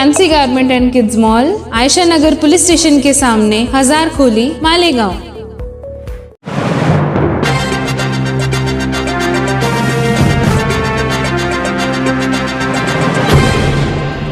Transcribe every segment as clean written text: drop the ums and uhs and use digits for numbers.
Fancy garment and kids mall, Ayesha Nagar police station के सामने, हजारखोली, मालेगांव।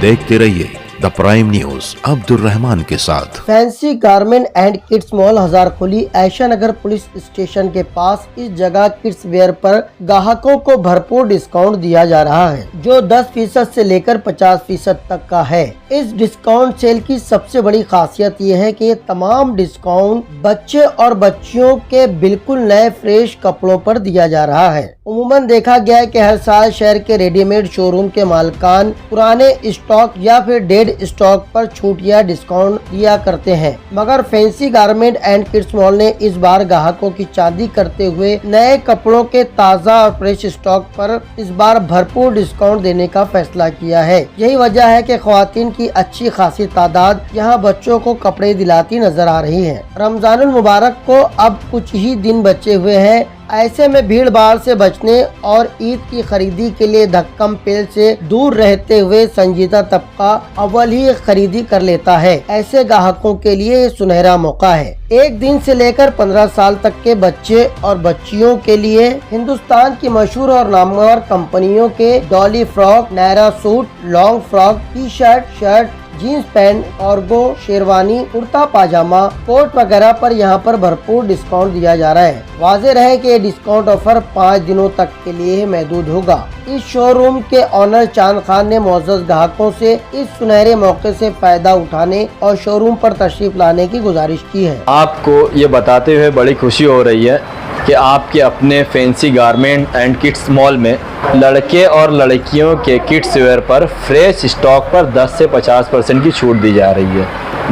देखते रहिए the prime news Abdul Rahman के साथ। Fancy garment and kids mall, Hazarkholi, Ayesha Nagar police station के पास। इस जगह किड्स वेयर पर ग्राहकों को भरपूर डिस्काउंट दिया जा रहा है, जो 10% से लेकर 50% तक का है। इस डिस्काउंट सेल की सबसे बड़ी खासियत ये है कि ये तमाम डिस्काउंट बच्चे और बच्चियों के बिल्कुल नए फ्रेश कपड़ों पर दिया जा रहा है। उमूमन देखा गया है कि हर साल शहर के रेडीमेड शोरूम के मालिकान पुराने स्टॉक या फिर डेड स्टॉक पर छूट या डिस्काउंट दिया करते हैं, मगर fancy garment and kids mall ने इस बार ग्राहकों की चांदी करते हुए नए कपड़ों के ताज़ा और फ्रेश स्टॉक पर इस बार भरपूर डिस्काउंट देने का फैसला किया है। यही वजह है कि ख्वातीन की अच्छी खासी तादाद यहाँ बच्चों को कपड़े दिलाती नजर आ रही है। रमजानुल मुबारक को अब कुछ ही दिन बचे हुए हैं। ऐसे में भीड़ भाड़ से बचने और ईद की खरीदी के लिए धक्कम पेल से दूर रहते हुए संजीदा तबका अव्वल ही खरीदी कर लेता है। ऐसे ग्राहकों के लिए ये सुनहरा मौका है। 1 दिन से लेकर 15 साल तक के बच्चे और बच्चियों के लिए हिंदुस्तान की मशहूर और नामवर कंपनियों के dolly frock, Naira suit, long frock, T shirt, shirt, jeans pant, cargo, sherwani, kurta pajama, coat वगैरह पर यहाँ पर भरपूर डिस्काउंट दिया जा रहा है। वाज़ेह रहे कि ये डिस्काउंट ऑफर 5 दिनों तक के लिए महदूद होगा। इस शोरूम के ऑनर चांद खान ने मोअज़्ज़ज़ ग्राहकों से इस सुनहरे मौके से फायदा उठाने और शोरूम पर तशरीफ लाने की गुजारिश की है। आपको ये बताते हुए बड़ी खुशी हो रही है कि आपके अपने fancy garment and kids mall में लड़के और लड़कियों के किड्स वेयर पर फ्रेश स्टॉक पर 10 से 50% की छूट दी जा रही है,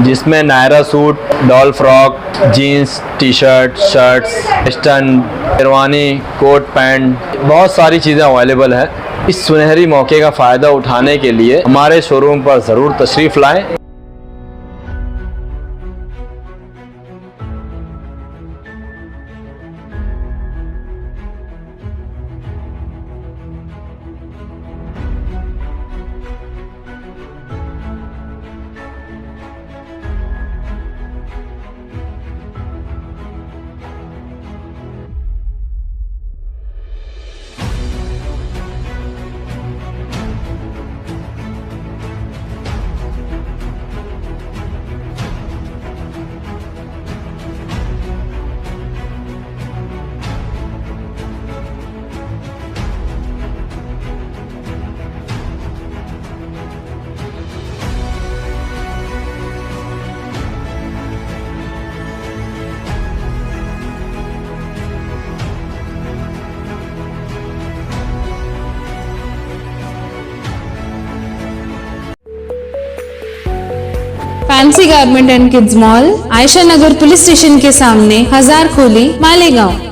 जिसमें Naira suit, doll frock, jeans, T shirt, shirts, western, sherwani, coat pant, बहुत सारी चीज़ें अवेलेबल है। इस सुनहरी मौके का फ़ायदा उठाने के लिए हमारे शोरूम पर ज़रूर तशरीफ़ लाएँ। Fancy garment and kids mall, Ayesha Nagar police station के सामने, हजारखोली, मालेगांव।